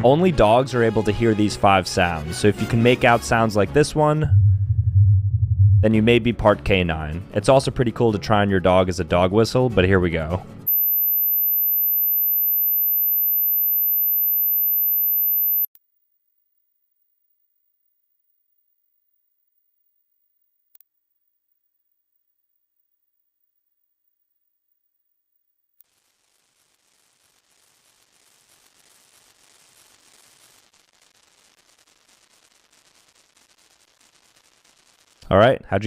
Only dogs are able to hear these 5 sounds. So if you can make out sounds like this one, then you may be part canine. It's also pretty cool to try on your dog as a dog whistle, but here we go. All right, how'd you